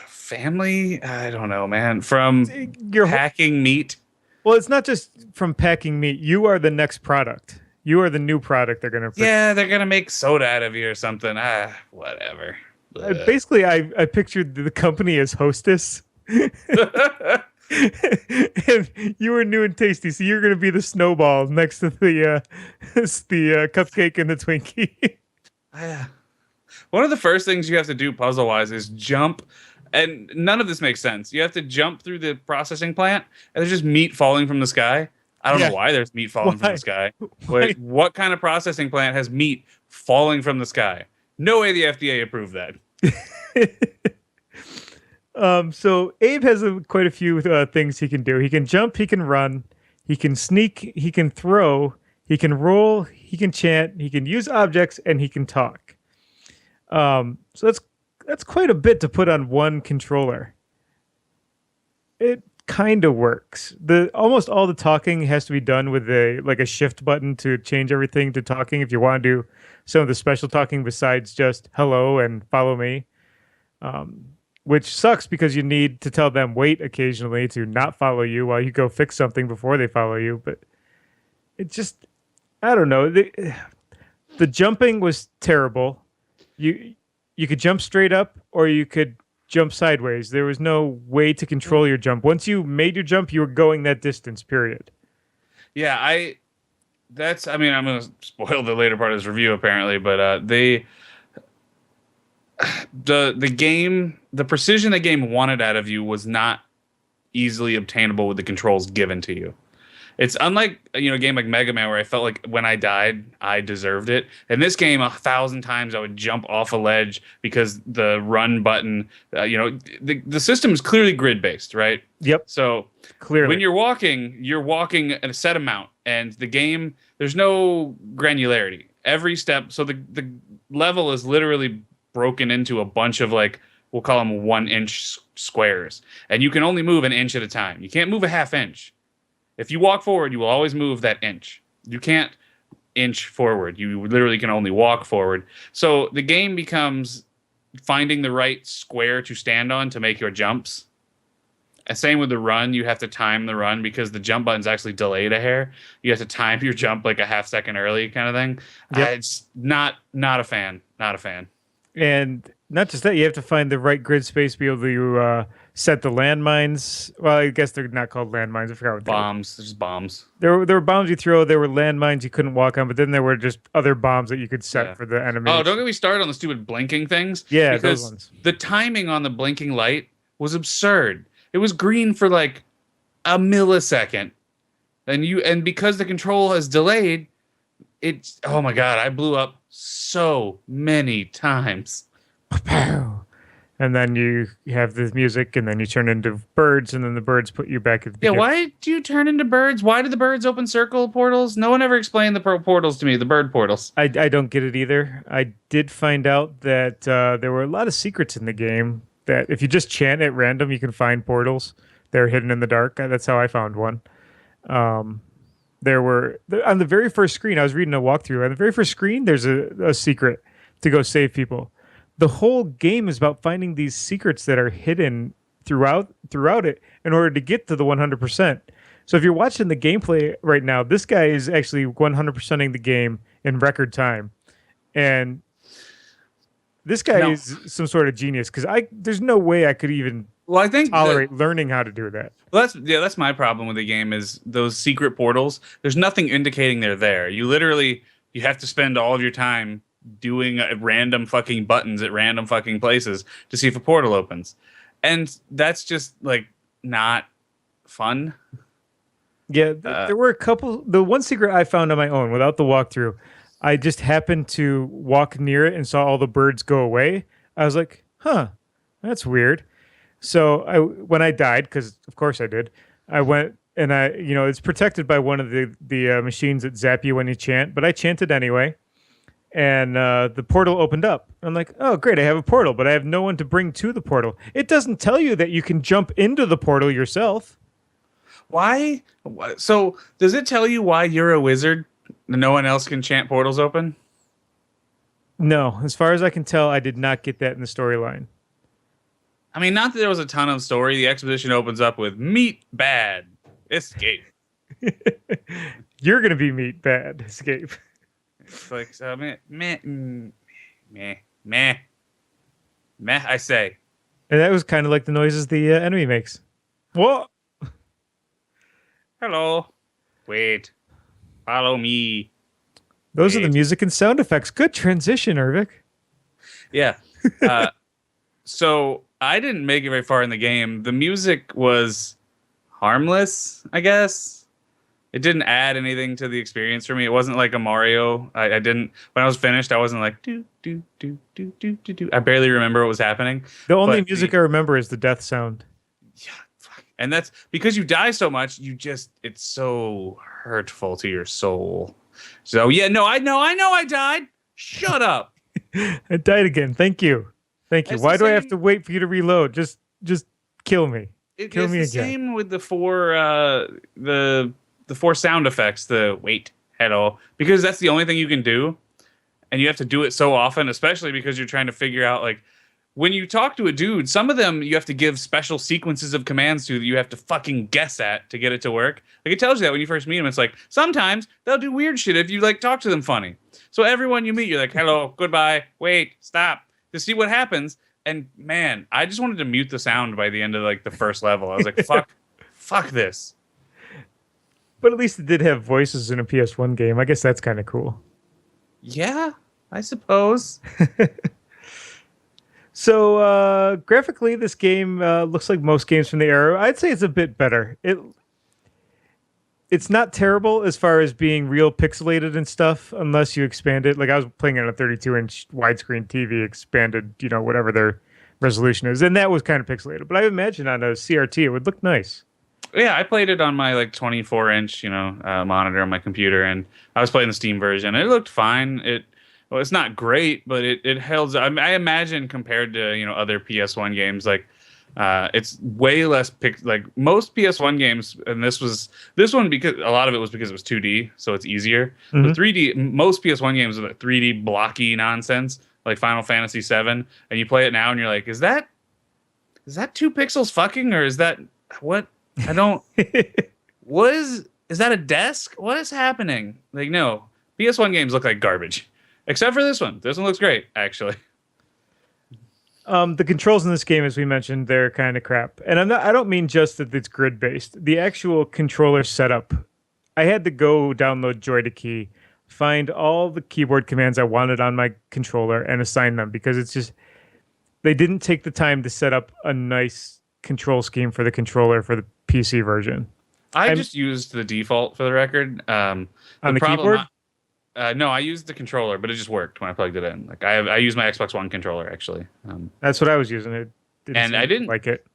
family? I don't know, man. From packing meat? Well, it's not just from packing meat. You are the next product. You are the new product they're going to... Yeah, they're going to make soda out of you or something. Whatever. Basically, I pictured the company as Hostess. And you were new and tasty, so you're going to be the snowball next to the cupcake and the Twinkie. One of the first things you have to do puzzle-wise is jump, and none of this makes sense. You have to jump through the processing plant, and there's just meat falling from the sky. I don't know why there's meat falling from the sky. What kind of processing plant has meat falling from the sky? No way the FDA approved that. So Abe has quite a few things he can do. He can jump, he can run, he can sneak, he can throw, he can roll, he can chant, he can use objects, and he can talk. So that's quite a bit to put on one controller. It kind of works. Almost all the talking has to be done with a shift button to change everything to talking if you want to do some of the special talking besides just hello and follow me. Which sucks because you need to tell them wait occasionally to not follow you while you go fix something before they follow you. But it just, I don't know. The jumping was terrible. You could jump straight up or you could jump sideways. There was no way to control your jump. Once you made your jump, you were going that distance, period. Yeah, I'm going to spoil the later part of this review apparently, but the game, the precision the game wanted out of you was not easily obtainable with the controls given to you. It's unlike a game like Mega Man where I felt like when I died, I deserved it. In this game, 1,000 times I would jump off a ledge because the run button, the system is clearly grid based, right? Yep. So clearly, when you're walking at a set amount, And the game, there's no granularity. Every step, so the level is literally broken into a bunch of like we'll call them 1 inch squares, and you can only move an inch at a time. You can't move a half inch. If you walk forward, you will always move that inch. You can't inch forward. You literally can only walk forward. So the game becomes finding the right square to stand on to make your jumps. And same with the run, you have to time the run because the jump button's actually delayed a hair. You have to time your jump like a half second early, kind of thing. Yep. It's not a fan. Not a fan. And not just that, you have to find the right grid space to be able to set the landmines. Well, I guess they're not called landmines. I forgot what they were. Bombs. There's bombs. There were bombs you throw. There were landmines you couldn't walk on, but then there were just other bombs that you could set Yeah. for the enemy. Oh, don't get me started on the stupid blinking things. Yeah, because those ones. the timing on the blinking light was absurd. It was green for like a millisecond, and because the control is delayed, it's oh my god, I blew up so many times. And then you have the music, and then you turn into birds, and then the birds put you back at the Yeah, beginning. why do you turn into birds? Why do the birds open circle portals? No one ever explained the portals to me, the bird portals. I don't get it either. I did find out that there were a lot of secrets in the game that if you just chant at random, you can find portals. They're hidden in the dark. That's how I found one. There were on the very first screen. I was reading a walkthrough. On the very first screen, there's a secret to go save people. The whole game is about finding these secrets that are hidden throughout it in order to get to the 100%. So if you're watching the gameplay right now, this guy is actually 100%ing the game in record time, and this guy is some sort of genius because there's no way I could even Well, I think tolerate learning how to do that. well, that's my problem with the game is those secret portals. There's nothing indicating they're there. You have to spend all of your time doing random fucking buttons at random fucking places to see if a portal opens, and that's just like not fun. Yeah, there were a couple. The one secret I found on my own without the walkthrough, I just happened to walk near it and saw all the birds go away. I was like, huh, that's weird. So when I died, because of course I did, I went and it's protected by one of the machines that zap you when you chant, but I chanted anyway. And the portal opened up. I'm like, oh, great, I have a portal, but I have no one to bring to the portal. It doesn't tell you that you can jump into the portal yourself. Why? So does it tell you why you're a wizard and no one else can chant portals open? No, as far as I can tell, I did not get that in the storyline. I mean, not that there was a ton of story. The exposition opens up with meet bad, escape. You're gonna be meat bad, escape. It's like meh. I say. And that was kind of like the noises the enemy makes. Whoa! Hello. Wait. Follow me. Those are the music and sound effects. Good transition, Ervik. Yeah. So I didn't make it very far in the game. The music was harmless, I guess. It didn't add anything to the experience for me. It wasn't like a Mario. I didn't. When I was finished, I wasn't like do do do do do do do. I barely remember what was happening. The only music I remember is the death sound. Yeah, fuck. And that's because you die so much. It's so hurtful to your soul. So yeah, no, I know, I died. Shut up. I died again. Thank you. Why do I have to wait for you to reload? Just kill me. Kill me again. It's the same with the four sound effects. The wait, hello, because that's the only thing you can do, and you have to do it so often, especially because you're trying to figure out like when you talk to a dude. Some of them you have to give special sequences of commands to that you have to fucking guess at to get it to work. Like it tells you that when you first meet them. It's like sometimes they'll do weird shit if you like talk to them funny. So everyone you meet, you're like, hello, goodbye, wait, stop, to see what happens. And man, I just wanted to mute the sound by the end of like the first level. I was like, fuck this. But at least it did have voices in a PS1 game. I guess that's kind of cool. Yeah, I suppose. So graphically, this game looks like most games from the era. I'd say it's a bit better. It's not terrible as far as being real pixelated and stuff, unless you expand it. Like I was playing on a 32-inch widescreen TV, expanded, whatever their resolution is, and that was kind of pixelated. But I imagine on a CRT it would look nice. Yeah, I played it on my like 24-inch, monitor on my computer, and I was playing the Steam version. It looked fine. Well, it's not great, but it held. I imagine compared to other PS1 games, like it's way less like most PS1 games, and this one because a lot of it was because it was 2D, so it's easier. The Hmm. 3D, most PS1 games are that 3D blocky nonsense, like Final Fantasy VII, and you play it now, and you're like, is that 2 pixels fucking, or is that what? I don't. Is that a desk? What is happening? Like, no, PS1 games look like garbage, except for this one. This one looks great, actually. The controls in this game, as we mentioned, they're kind of crap. And I don't mean just that it's grid based. The actual controller setup, I had to go download Joy-to-Key, find all the keyboard commands I wanted on my controller and assign them because it's just they didn't take the time to set up a nice control scheme for the controller for the PC version. I just used the default for the record. On the keyboard? No, I used the controller, but it just worked when I plugged it in. Like I used my Xbox One controller actually. That's what I was using. It And I didn't like it.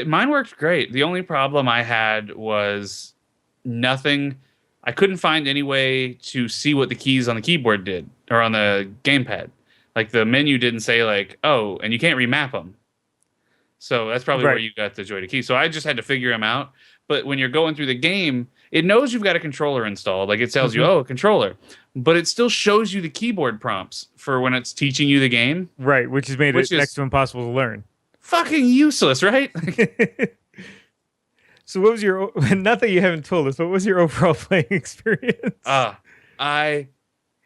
Mine worked great. The only problem I had was nothing. I couldn't find any way to see what the keys on the keyboard did or on the gamepad. Like the menu didn't say like, oh, and you can't remap them. So that's probably Right. where you got the Joy to Key. So I just had to figure them out. But when you're going through the game, it knows you've got a controller installed. Like it tells you, oh, a controller. But it still shows you the keyboard prompts for when it's teaching you the game. Right, which has made Which it is- next to impossible to learn. Fucking useless, right? So what was your, not that you haven't told us, what was your overall playing experience? I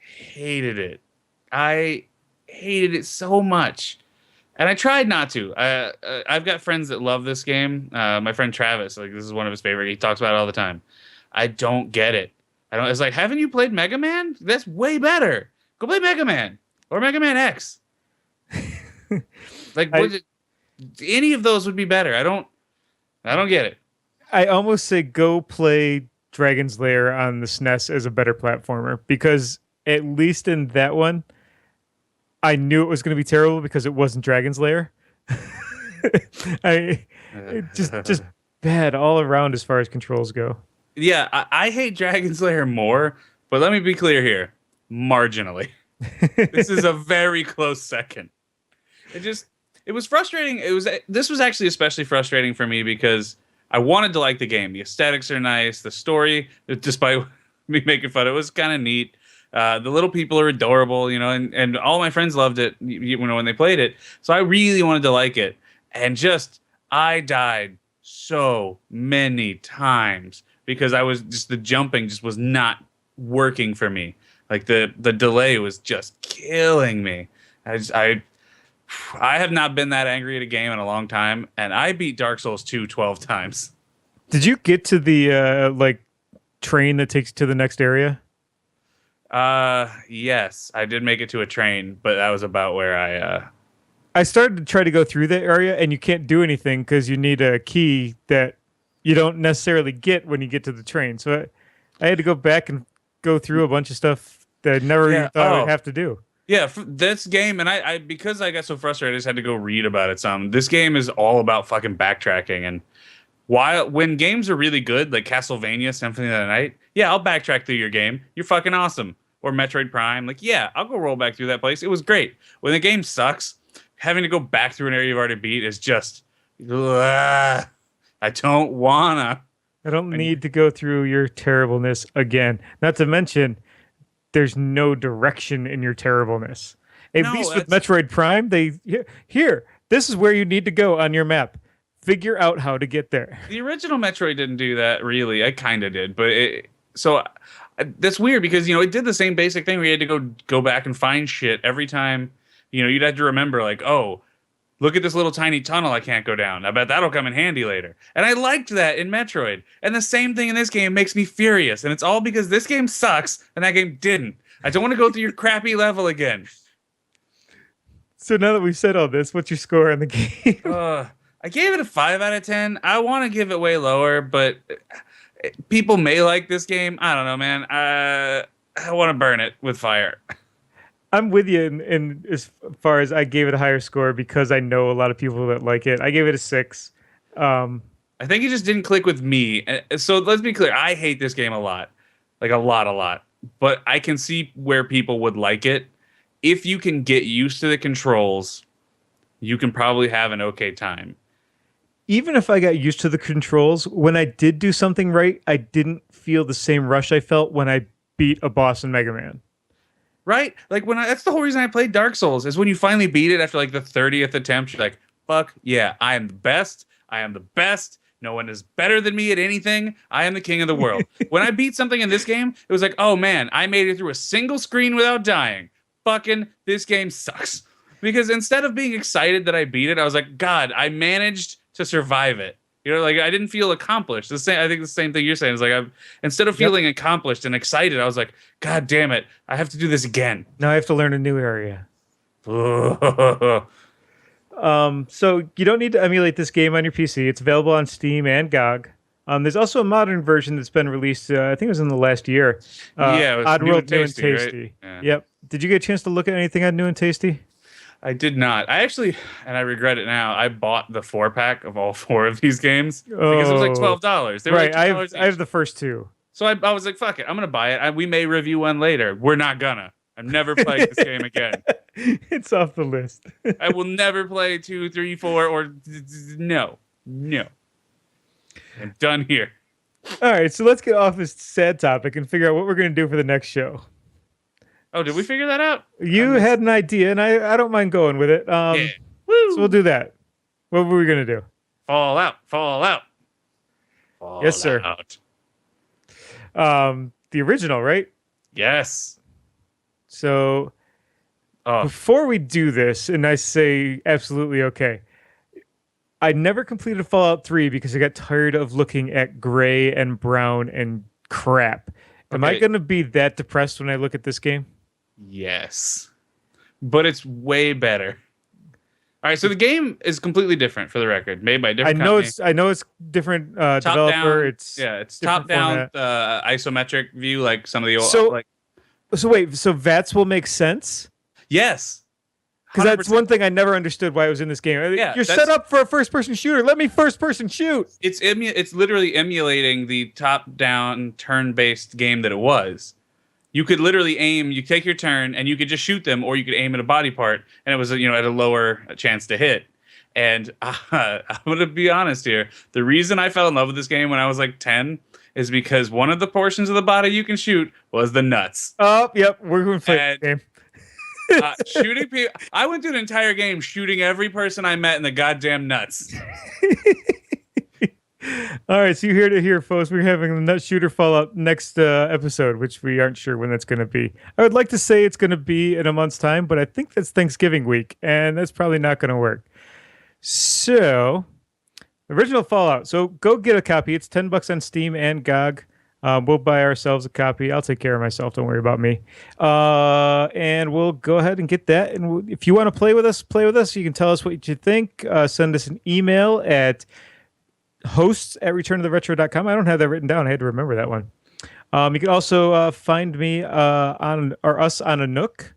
hated it. I hated it so much. And I tried not to. I've got friends that love this game. My friend Travis, like this is one of his favorite. He talks about it all the time. I don't get it. I don't. It's like, haven't you played Mega Man? That's way better. Go play Mega Man or Mega Man X. Like, any of those would be better. I don't get it. I almost say go play Dragon's Lair on the SNES as a better platformer because at least in that one, I knew it was going to be terrible because it wasn't Dragon's Lair. Just bad all around as far as controls go. Yeah, I hate Dragon's Lair more, but let me be clear here. Marginally. This is a very close second. It was frustrating. This was actually especially frustrating for me because I wanted to like the game. The aesthetics are nice. The story, despite me making fun, it was kind of neat. The little people are adorable, and all my friends loved it, when they played it. So I really wanted to like it. And I died so many times because the jumping just was not working for me. Like the delay was just killing me. I have not been that angry at a game in a long time, and I beat Dark Souls 2 12 times. Did you get to the train that takes you to the next area? Yes, I did make it to a train, but that was about where I started to try to go through that area, and you can't do anything because you need a key that you don't necessarily get when you get to the train. So I had to go back and go through a bunch of stuff that I never even thought I'd have to do. Yeah, for this game, and I because I got so frustrated, I just had to go read about it some. This game is all about fucking backtracking, and when games are really good, like Castlevania Symphony of the Night, yeah, I'll backtrack through your game. You're fucking awesome. Or Metroid Prime, like, yeah, I'll go roll back through that place. It was great. When the game sucks, having to go back through an area you've already beat is just, I don't wanna. I don't need to go through your terribleness again. Not to mention, there's no direction in your terribleness. At least with Metroid Prime, this is where you need to go on your map. Figure out how to get there. The original Metroid didn't do that, really. I kind of did, but that's weird because it did the same basic thing where you had to go back and find shit every time. You'd have to remember like, oh, look at this little tiny tunnel I can't go down. I bet that'll come in handy later. And I liked that in Metroid. And the same thing in this game makes me furious. And it's all because this game sucks and that game didn't. I don't want to go through your crappy level again. So now that we've said all this, what's your score on the game? I gave it a 5 out of 10. I want to give it way lower, but people may like this game. I don't know, man. I want to burn it with fire. I'm with you in as far as I gave it a higher score because I know a lot of people that like it. I gave it a 6. I I think it just didn't click with me. So let's be clear. I hate this game a lot. Like a lot. But I can see where people would like it. If you can get used to the controls, you can probably have an okay time. Even if I got used to the controls, when I did do something right, I didn't feel the same rush I felt when I beat a boss in Mega Man. Right? Like that's the whole reason I played Dark Souls is when you finally beat it after like the 30th attempt, you're like, fuck yeah, I am the best. I am the best. No one is better than me at anything. I am the king of the world. When I beat something in this game, it was like, oh man, I made it through a single screen without dying. Fucking this game sucks. Because instead of being excited that I beat it, I was like, God, I managed to survive it. You know, like I didn't feel accomplished. I think the same thing you're saying is like instead of feeling accomplished and excited, I was like, God damn it, I have to do this again. Now I have to learn a new area. So you don't need to emulate this game on your PC. It's available on Steam and GOG. There's also a modern version that's been released. I think it was in the last year. Yeah, it was Oddworld New and Tasty. Right? Yeah. Yep. Did you get a chance to look at anything on New and Tasty? I did not. I actually, and I regret it now, I bought the 4-pack of all 4 of these games because it was like $12. They were right. like $2 I have the first 2. So I was like, fuck it. I'm going to buy it. We may review one later. We're not gonna. I'm never playing this game again. It's off the list. I will never play 2, 3, 4, or no. I'm done here. All right, so let's get off this sad topic and figure out what we're going to do for the next show. Oh, did we figure that out? You had an idea, and I don't mind going with it. Yeah. Woo. So we'll do that. What were we going to do? Fallout. Yes, sir. The original, right? Yes. So before we do this, and I say absolutely okay, I never completed Fallout 3 because I got tired of looking at gray and brown and crap. Am I going to be that depressed when I look at this game? Yes. But it's way better. All right, so the game is completely different for the record, made by a different company. I know it's different developer. It's top down isometric view like some of the old So wait, so VATS will make sense? Yes. Because that's one thing I never understood why it was in this game. Yeah, you're set up for a first-person shooter. Let me first-person shoot. It's literally emulating the top-down turn-based game that it was. You could literally aim. You take your turn, and you could just shoot them, or you could aim at a body part, and it was at a lower chance to hit. And I'm gonna be honest here. The reason I fell in love with this game when I was like 10 is because one of the portions of the body you can shoot was the nuts. Oh, yep, we're going to play this game. Shooting people. I went through an entire game shooting every person I met in the goddamn nuts. All right, so you heard it here, folks. We're having the Nut Shooter Fallout next episode, which we aren't sure when that's going to be. I would like to say it's going to be in a month's time, but I think that's Thanksgiving week, and that's probably not going to work. So, original Fallout. So go get a copy. It's $10 on Steam and GOG. We'll buy ourselves a copy. I'll take care of myself. Don't worry about me. And we'll go ahead and get that. And if you want to play with us. You can tell us what you think. Send us an email at hosts@returntotheretro.com. I don't have that written down. I had to remember that one. You can also find me us on a Nook.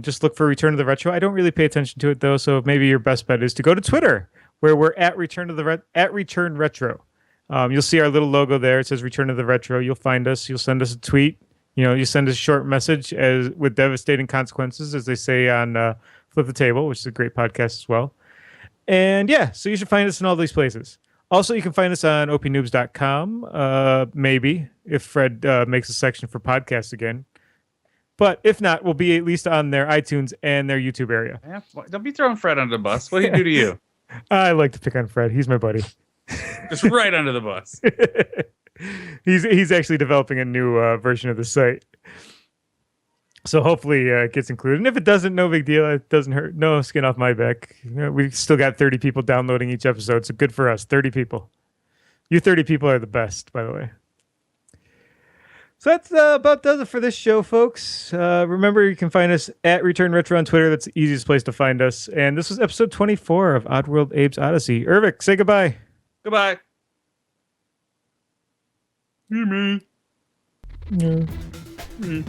Just look for Return to the Retro. I don't really pay attention to it though, so maybe your best bet is to go to Twitter, where we're at Return Retro. You'll see our little logo there. It says Return to the Retro. You'll find us. You'll send us a tweet. You send us a short message with devastating consequences, as they say on Flip the Table, which is a great podcast as well. And yeah, so you should find us in all these places. Also, you can find us on opnoobs.com, maybe, if Fred makes a section for podcasts again. But if not, we'll be at least on their iTunes and their YouTube area. Yeah, don't be throwing Fred under the bus. What did he do to you? I like to pick on Fred. He's my buddy. Just right under the bus. He's actually developing a new version of the site. So hopefully it gets included. And if it doesn't, no big deal. It doesn't hurt. No skin off my back. We've still got 30 people downloading each episode. So good for us. 30 people. You 30 people are the best, by the way. So that's about does it for this show, folks. Remember, you can find us at Return Retro on Twitter. That's the easiest place to find us. And this was episode 24 of Oddworld Abe's Oddysey. Ervik, say goodbye. Goodbye. Me. Mm.